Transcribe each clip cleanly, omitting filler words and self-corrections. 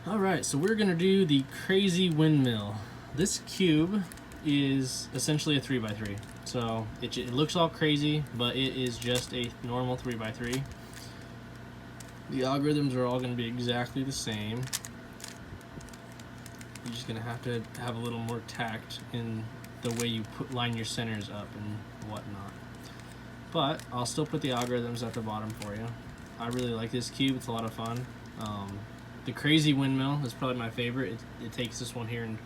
Alright, so we're going to do the crazy windmill. This cube is essentially a 3x3. So it looks all crazy, but it is just a normal 3x3. The algorithms are all going to be exactly the same. You're just going to have a little more tact in the way you line your centers up and whatnot. But I'll still put the algorithms at the bottom for you. I really like this cube, it's a lot of fun. The crazy windmill is probably my favorite. It takes this one here and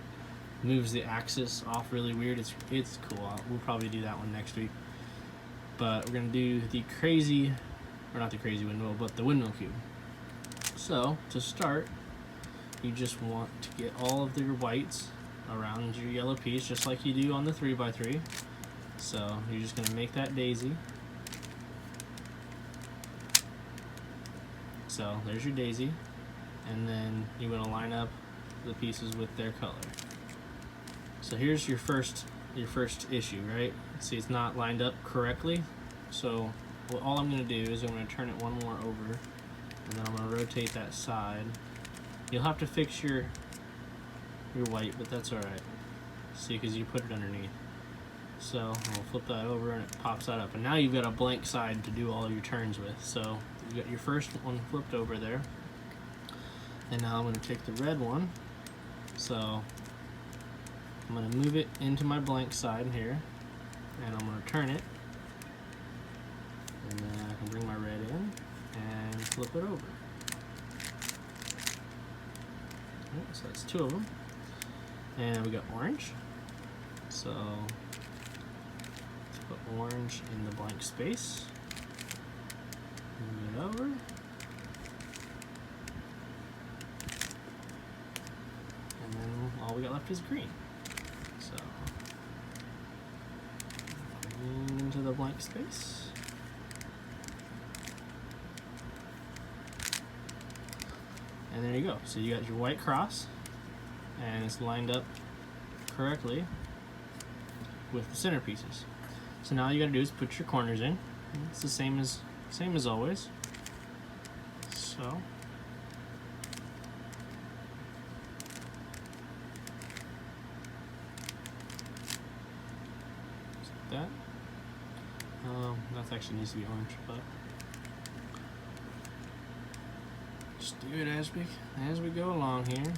moves the axis off really weird. It's cool. We'll probably do that one next week. But we're gonna do the crazy, or not the crazy windmill, but the windmill cube. So to start, you just want to get all of your whites around your yellow piece, just like you do on the 3x3. So you're just gonna make that daisy. So there's your daisy. And then you want to line up the pieces with their color. So here's your first issue, right? See, it's not lined up correctly. So all I'm going to do is I'm going to turn it one more over, and then I'm going to rotate that side. You'll have to fix your white, but that's all right. See, because you put it underneath. So I'll flip that over and it pops that up. And now you've got a blank side to do all of your turns with. So you got your first one flipped over there. And now I'm going to take the red one, so I'm going to move it into my blank side here, and I'm going to turn it, and then I can bring my red in and flip it over. Right, so that's two of them, and we got orange, so let's put orange in the blank space, move it over. And then all we got left is green. So, green into the blank space. And there you go. So you got your white cross, and it's lined up correctly with the center pieces. So now all you gotta do is put your corners in. It's the same as always. So that. That actually needs to be orange, but just do it as we go along here. Yeah.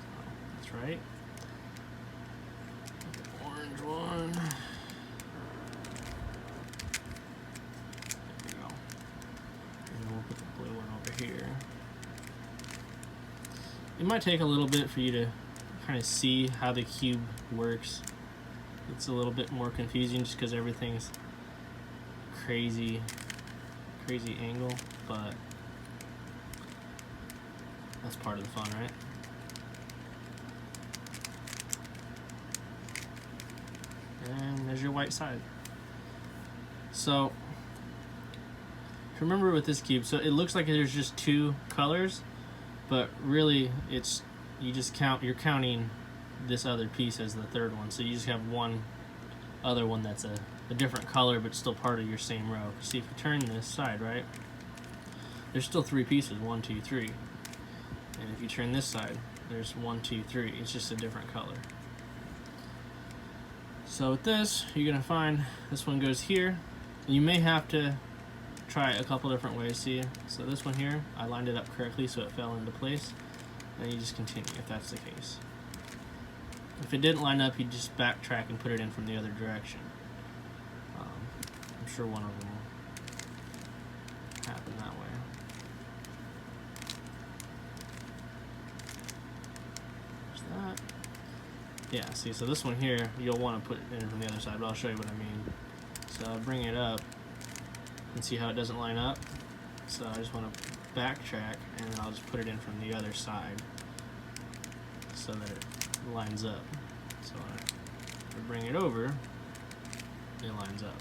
So that's right. The orange one. There we go. And then we'll put the blue one over here. It might take a little bit for you to kind of see how the cube works. It's a little bit more confusing just because everything's crazy angle, but that's part of the fun, right? And there's your white side. So remember with this cube, so it looks like there's just two colors, but really you're counting this other piece as the third one. So you just have one other one that's a different color but still part of your same row. See, if you turn this side, right, there's still three pieces, 1, 2, 3. And if you turn this side, there's 1, 2, 3. It's just a different color. So with this, you're gonna find this one goes here. You may have to try it a couple different ways. See, so this one here, I lined it up correctly so it fell into place. And you just continue if that's the case. If it didn't line up, you just backtrack and put it in from the other direction. I'm sure one of them will happen that way. There's that. Yeah, see, so this one here, you'll want to put it in from the other side, but I'll show you what I mean. So I'll bring it up and see how it doesn't line up. So I just want to backtrack, and then I'll just put it in from the other side so that it lines up. So when I bring it over, it lines up.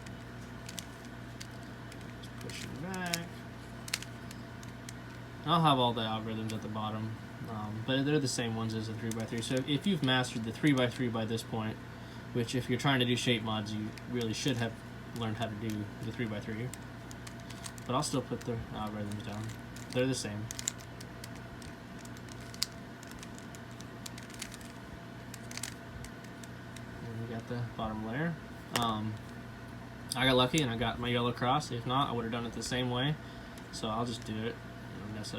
Just push it back. I'll have all the algorithms at the bottom, but they're the same ones as the 3x3. So if you've mastered the 3x3 by this point, which if you're trying to do shape mods, you really should have learned how to do the 3x3. but I'll still put the algorithms down. They're the same. And we got the bottom layer. I got lucky and I got my yellow cross. If not, I would have done it the same way. So I'll just do it.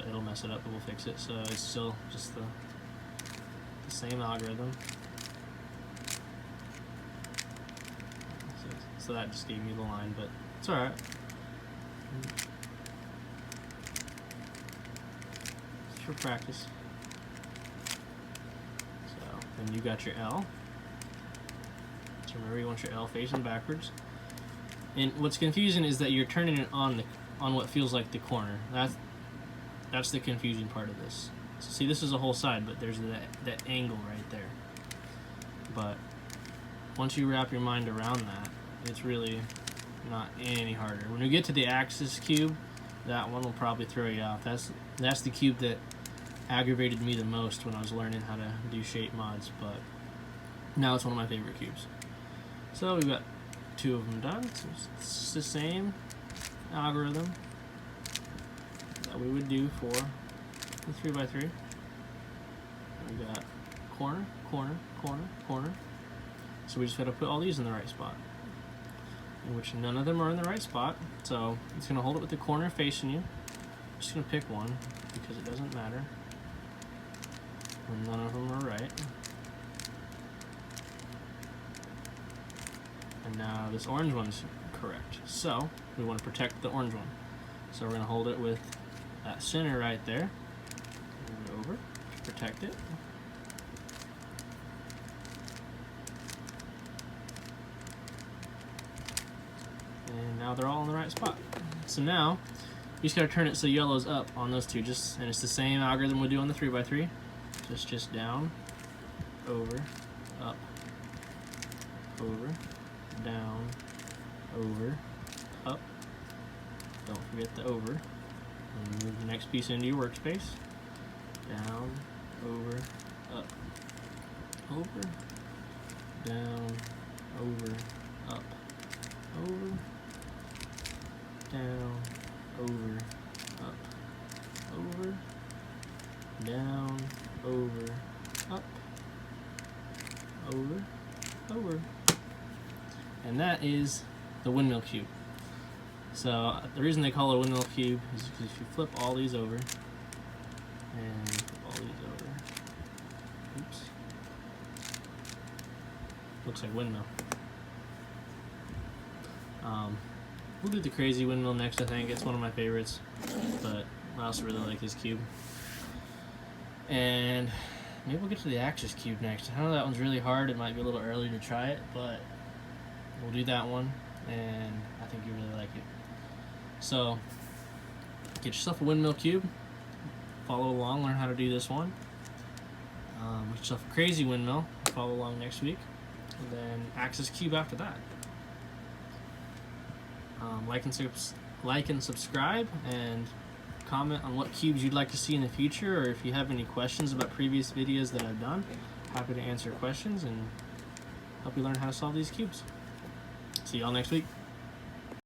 It'll mess it up, but we'll fix it. So it's still just the same algorithm. So that just gave me the line, but it's alright. Just for practice. So then you got your L. So remember, you want your L facing backwards. And what's confusing is that you're turning it on what feels like the corner. That's the confusing part of this. So see, this is a whole side, but there's that angle right there. But once you wrap your mind around that, it's really not any harder. When we get to the axis cube, that one will probably throw you off. That's the cube that aggravated me the most when I was learning how to do shape mods, but now it's one of my favorite cubes. So we've got 2 of them done. So it's the same algorithm that we would do for the 3x3. We got corner, corner, corner, corner. So we just got to put all these in the right spot, in which none of them are in the right spot. So it's going to hold it with the corner facing you. I'm just going to pick one because it doesn't matter when none of them are right. And now this orange one's correct. So we want to protect the orange one. So we're going to hold it with that center right there. Move it over to protect it. And now they're all in the right spot. So now you just got to turn it so yellow's up on those two. And it's the same algorithm we do on the 3x3. Just down, over, up, over, down, over, up. Don't forget the over. And move the next piece into your workspace. Down, over, up, over, down, over, up, over, down, over, up, over, down, over, up, over, over. And that is the windmill cube. So the reason they call it a windmill cube is because if you flip all these over, and flip all these over, oops, looks like windmill. We'll do the crazy windmill next, I think. It's one of my favorites, but I also really like this cube. And maybe we'll get to the axis cube next. I know that one's really hard. It might be a little early to try it, but we'll do that one, and I think you really like it. So get yourself a windmill cube, follow along, learn how to do this one. Get yourself a crazy windmill, follow along next week, and then axis cube after that. Like and subscribe, and comment on what cubes you'd like to see in the future, or if you have any questions about previous videos that I've done. Happy to answer questions and help you learn how to solve these cubes. See y'all next week.